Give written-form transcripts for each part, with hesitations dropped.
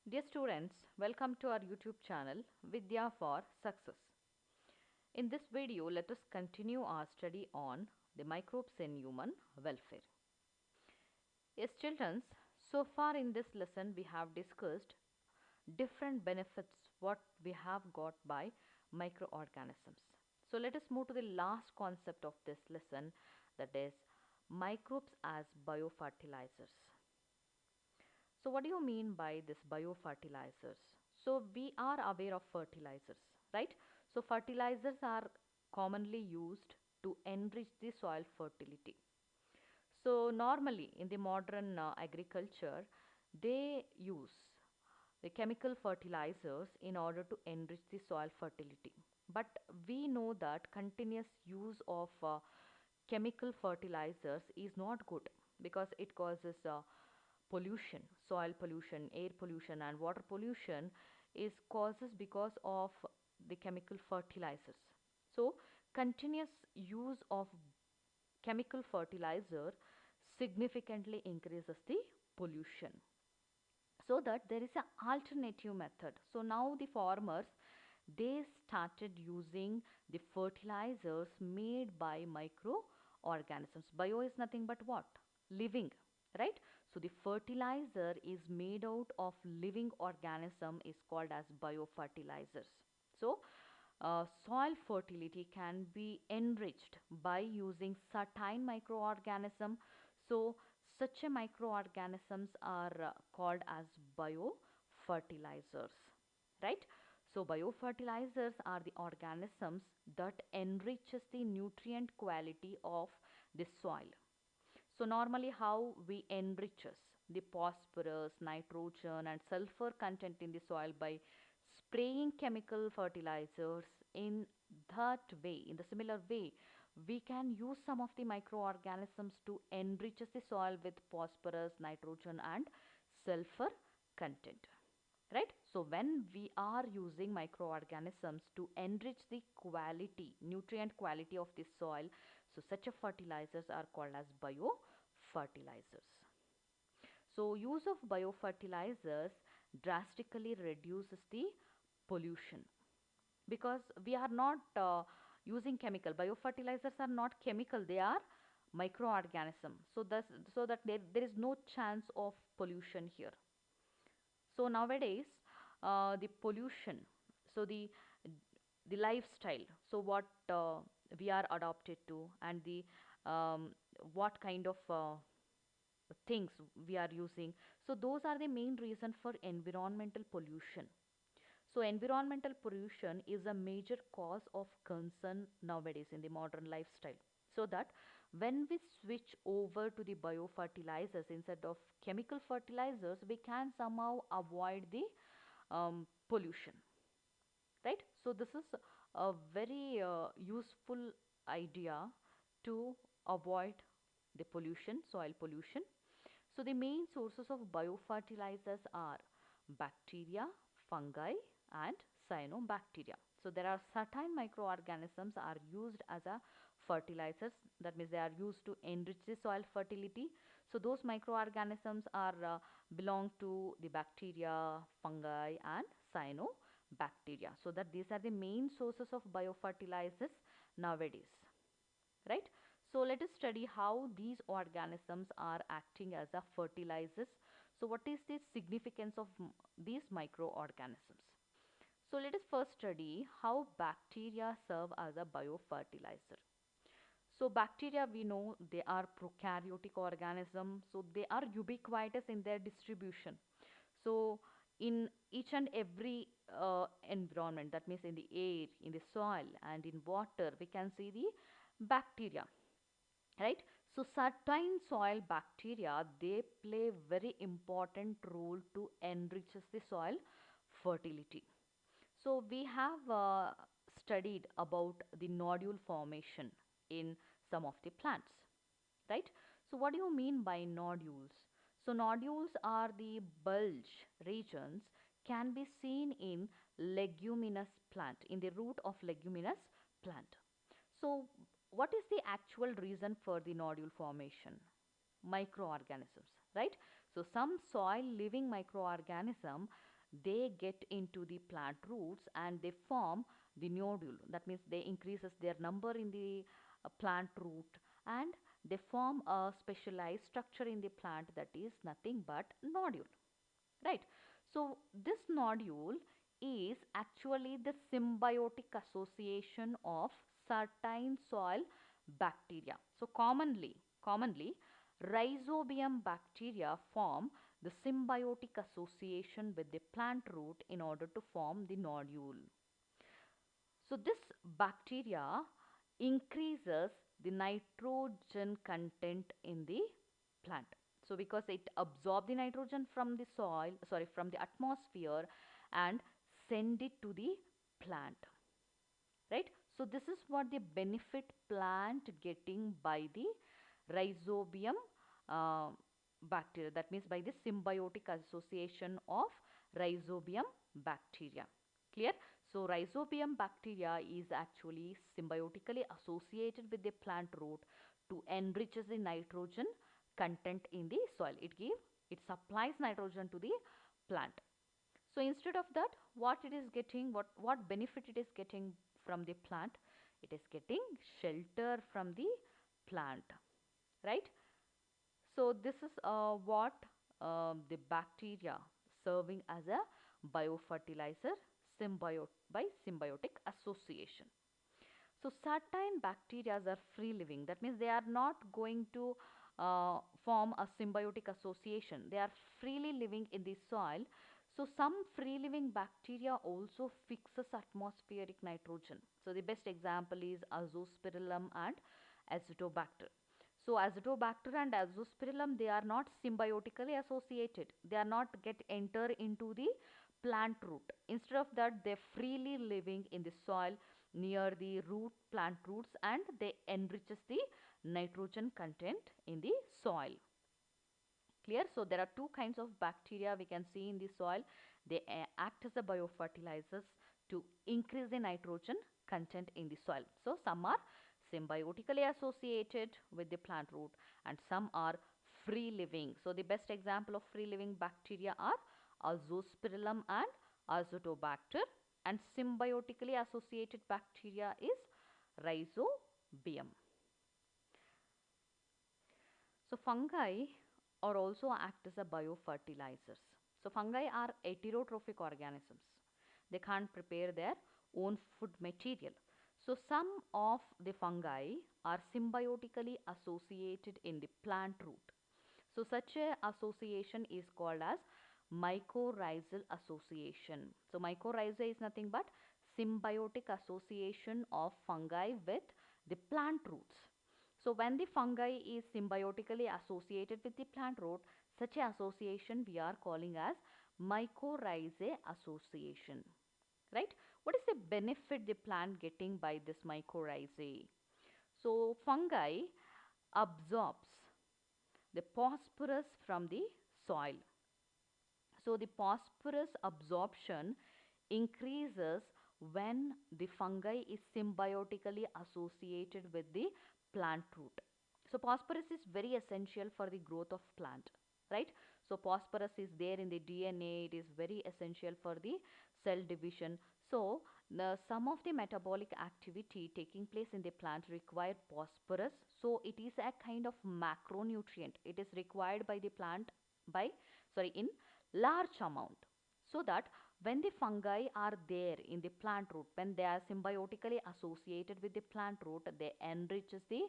Dear students, welcome to our YouTube channel Vidya for Success. In this video, let us continue our study on the microbes in human welfare. Yes, children, so far in this lesson we have discussed different benefits what we have got by microorganisms. So let us move to the last concept of this lesson, that is microbes as biofertilizers. So what do you mean by this biofertilizers? So we are aware of fertilizers, right? So fertilizers are commonly used to enrich the soil fertility. So normally in the modern agriculture, they use the chemical fertilizers in order to enrich the soil fertility. But we know that continuous use of chemical fertilizers is not good because it causes pollution, soil pollution, air pollution, and water pollution is causes because of the chemical fertilizers. So continuous use of chemical fertilizer significantly increases the pollution, so that there is an alternative method. So now the farmers, they started using the fertilizers made by microorganisms. Bio is nothing but what? Living, right? So the fertilizer is made out of living organism is called as biofertilizers. So soil fertility can be enriched by using certain microorganism. So such a microorganisms are called as biofertilizers, right? So biofertilizers are the organisms that enriches the nutrient quality of the soil. So normally how we enriches the phosphorus, nitrogen and sulfur content in the soil by spraying chemical fertilizers. In that way, in the similar way, we can use some of the microorganisms to enrich the soil with phosphorus, nitrogen and sulfur content, right? So when we are using microorganisms to enrich the quality, nutrient quality of the soil, so such a fertilizers are called as biofertilizers. So use of biofertilizers drastically reduces the pollution because we are not using chemical. Biofertilizers are not chemical, they are microorganism. So thus, so that there is no chance of pollution here. So nowadays, the pollution, so the lifestyle, so what we are adopted to, and the what kind of things we are using. So those are the main reason for environmental pollution. So environmental pollution is a major cause of concern nowadays in the modern lifestyle. So that when we switch over to the biofertilizers instead of chemical fertilizers, we can somehow avoid the pollution, right? So this is a very useful idea to avoid the pollution, soil pollution. So the main sources of biofertilizers are bacteria, fungi and cyanobacteria. So there are certain microorganisms are used as a fertilizers, that means they are used to enrich the soil fertility. So those microorganisms are belong to the bacteria, fungi and cyanobacteria. So that these are the main sources of biofertilizers nowadays, right? So let us study how these organisms are acting as a fertilizers. So what is the significance of these microorganisms? So let us first study how bacteria serve as a biofertilizer. So bacteria, we know they are prokaryotic organisms, so they are ubiquitous in their distribution. So in each and every environment, that means in the air, in the soil and in water, we can see the bacteria, right? So certain soil bacteria, they play very important role to enrich the soil fertility. So we have studied about the nodule formation in some of the plants, right? So what do you mean by nodules? So nodules are the bulge regions, can be seen in leguminous plant, in the root of leguminous plant. So what is the actual reason for the nodule formation? Microorganisms, right? So some soil living microorganism they get into the plant roots and they form the nodule. That means they increases their number in the plant root, and they form a specialized structure in the plant that is nothing but nodule, right? So this nodule is actually the symbiotic association of certain soil bacteria. So commonly rhizobium bacteria form the symbiotic association with the plant root in order to form the nodule. So this bacteria increases the nitrogen content in the plant. So because it absorbs the nitrogen from the soil, sorry, from the atmosphere and send it to the plant, right? So this is what the benefit plant getting by the rhizobium uh, bacteria. That means by the symbiotic association of rhizobium bacteria. Clear? So rhizobium bacteria is actually symbiotically associated with the plant root to enrich the nitrogen content in the soil. It supplies nitrogen to the plant. So instead of that, what it is getting, what benefit it is getting from the plant? It is getting shelter from the plant, right? So this is what the bacteria serving as a biofertilizer by symbiotic association. So certain bacteria are free living. That means they are not going to form a symbiotic association. They are freely living in the soil. So some free living bacteria also fixes atmospheric nitrogen. So the best example is Azospirillum and Azotobacter. So Azotobacter and Azospirillum, they are not symbiotically associated. They are not get enter into the plant root. Instead of that, they are freely living in the soil near the plant roots, and they enriches the nitrogen content in the soil. Clear? So there are two kinds of bacteria we can see in the soil. They act as the biofertilizers to increase the nitrogen content in the soil. So some are symbiotically associated with the plant root and some are free living. So the best example of free living bacteria are Azospirillum and Azotobacter, and symbiotically associated bacteria is Rhizobium. So fungi are also act as a biofertilizers. So fungi are heterotrophic organisms. They can't prepare their own food material. So some of the fungi are symbiotically associated in the plant root. So such a association is called as mycorrhizal association. So mycorrhiza is nothing but symbiotic association of fungi with the plant roots. So when the fungi is symbiotically associated with the plant root, such a association we are calling as mycorrhizae association. Right? What is the benefit the plant getting by this mycorrhizae? So fungi absorbs the phosphorus from the soil. So the phosphorus absorption increases when the fungi is symbiotically associated with the plant root. So phosphorus is very essential for the growth of plant, right? So phosphorus is there in the DNA. It is very essential for the cell division. So some of the metabolic activity taking place in the plant require phosphorus. So it is a kind of macronutrient. It is required by the plant by in large amount, so that when the fungi are there in the plant root, when they are symbiotically associated with the plant root, they enriches the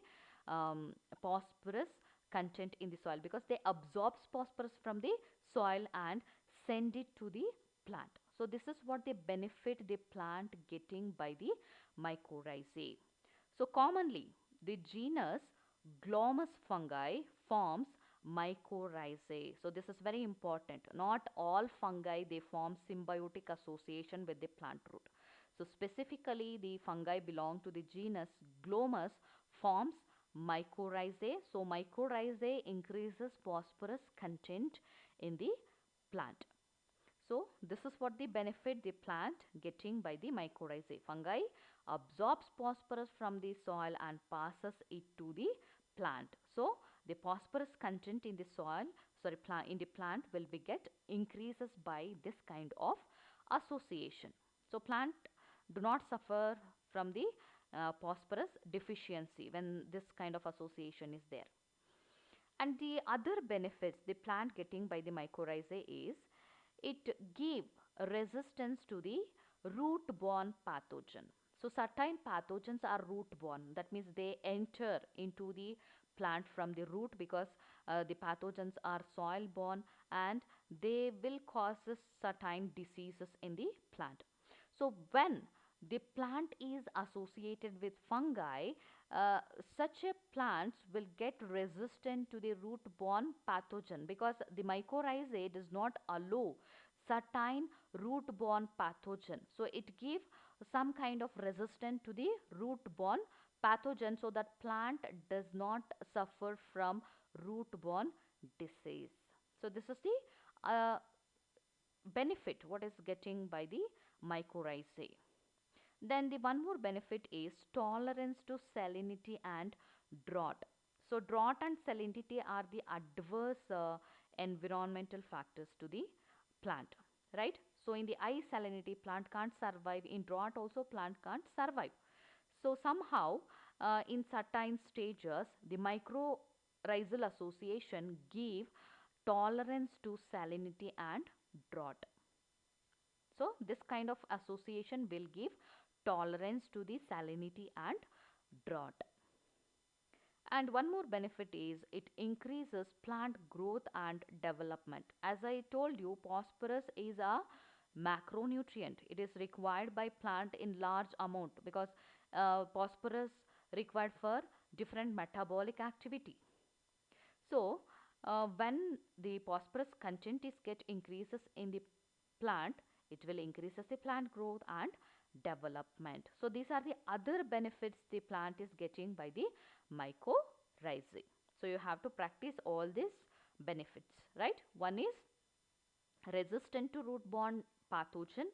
phosphorus content in the soil, because they absorbs phosphorus from the soil and send it to the plant. So this is what the benefit the plant getting by the mycorrhizae. So commonly the genus Glomus fungi forms mycorrhizae. So this is very important. Not all fungi they form symbiotic association with the plant root. So specifically the fungi belong to the genus Glomus forms mycorrhizae. So mycorrhizae increases phosphorus content in the plant. So this is what the benefit the plant getting by the mycorrhizae. Fungi absorbs phosphorus from the soil and passes it to the plant. So the phosphorus content in the soil in the plant will be get increases by this kind of association. So plant do not suffer from the phosphorus deficiency when this kind of association is there. And the other benefits the plant getting by the mycorrhizae is it give resistance to the root borne pathogen. So certain pathogens are root borne, that means they enter into the plant from the root because the pathogens are soil borne and they will cause certain diseases in the plant. So when the plant is associated with fungi, uh, such a plants will get resistant to the root borne pathogen because the mycorrhizae does not allow certain root borne pathogen. So it give some kind of resistance to the root borne pathogen so that plant does not suffer from root borne disease. So this is the benefit what is getting by the mycorrhizae. Then the one more benefit is tolerance to salinity and drought. So drought and salinity are the adverse environmental factors to the plant, right? So in the high salinity plant can't survive, in drought also plant can't survive. So somehow in certain stages the mycorrhizal association give tolerance to salinity and drought. So this kind of association will give tolerance to the salinity and drought. And one more benefit is it increases plant growth and development. As I told you, phosphorus is a macronutrient. It is required by plant in large amount because phosphorus required for different metabolic activity. So when the phosphorus content is get increases in the plant, it will increases the plant growth and development. So these are the other benefits the plant is getting by the mycorrhizae. So you have to practice all these benefits, right? One is resistant to root-borne pathogen,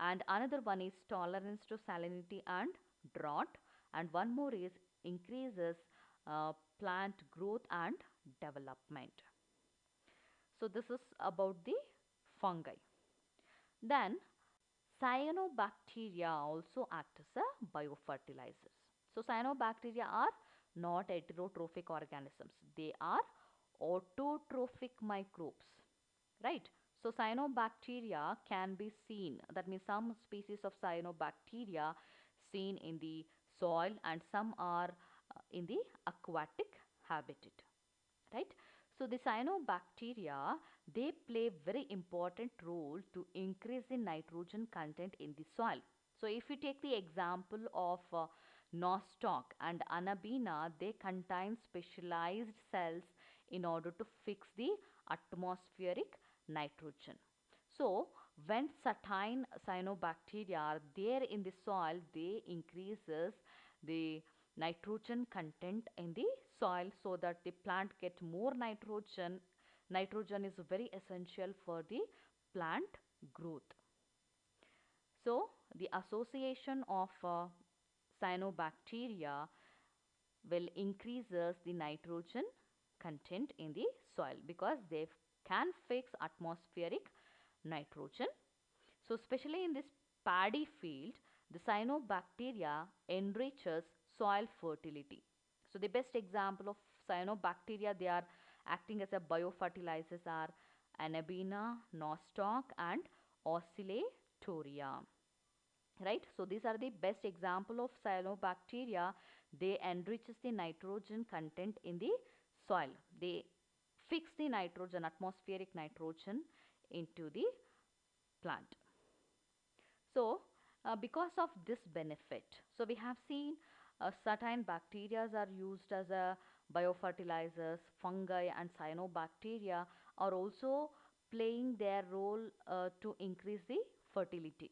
and another one is tolerance to salinity and drought, and one more is increases plant growth and development. So this is about the fungi. Then cyanobacteria also act as a biofertilizers. So cyanobacteria are not heterotrophic organisms. They are autotrophic microbes, right? So cyanobacteria can be seen, that means some species of cyanobacteria seen in the soil and some are in the aquatic habitat, right? So the cyanobacteria, they play very important role to increase the nitrogen content in the soil. So if you take the example of nostoc and anabina, they contain specialized cells in order to fix the atmospheric nitrogen. So when certain cyanobacteria are there in the soil, they increases the nitrogen content in the soil so that the plant get more nitrogen. Nitrogen is very essential for the plant growth. So the association of cyanobacteria will increases the nitrogen content in the soil because they can fix atmospheric nitrogen. So especially in this paddy field, the cyanobacteria enriches soil fertility. So the best example of cyanobacteria, they are acting as a biofertilizers are Anabina, Nostoc and Oscillatoria. Right? So these are the best example of cyanobacteria. They enriches the nitrogen content in the soil. They fix the nitrogen, atmospheric nitrogen into the plant. So because of this benefit, so we have seen certain bacteria are used as a biofertilizers, fungi and cyanobacteria are also playing their role to increase the fertility.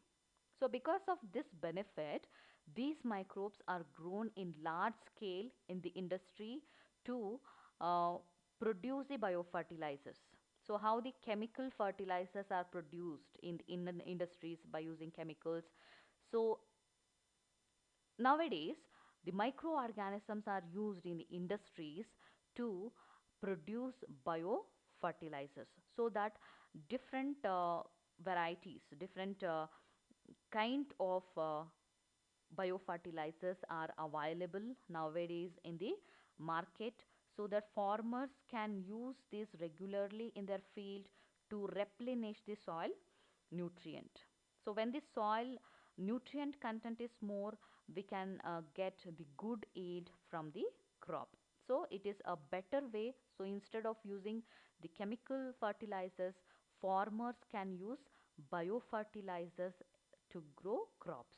So because of this benefit, these microbes are grown in large scale in the industry to uh, produce the biofertilizers. So how the chemical fertilizers are produced in the industries by using chemicals. So nowadays the microorganisms are used in the industries to produce biofertilizers. fertilizers, so that different varieties, different kind of biofertilizers are available nowadays in the market, so that farmers can use this regularly in their field to replenish the soil nutrient. So when the soil nutrient content is more, we can get the good yield from the crop. So it is a better way. So instead of using the chemical fertilizers, farmers can use biofertilizers to grow crops,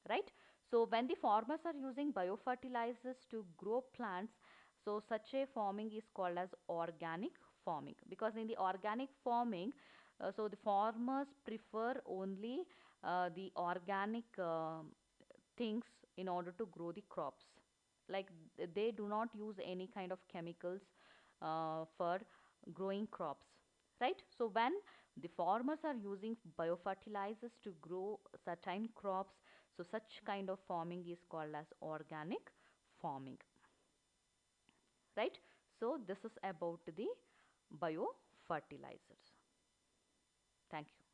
right? So when the farmers are using biofertilizers to grow plants, so such a farming is called as organic farming, because in the organic farming, so the farmers prefer only the organic things in order to grow the crops. Like they do not use any kind of chemicals for growing crops, right? So when the farmers are using biofertilizers to grow certain crops, so such kind of farming is called as organic farming, right? So this is about the biofertilizers. Thank you.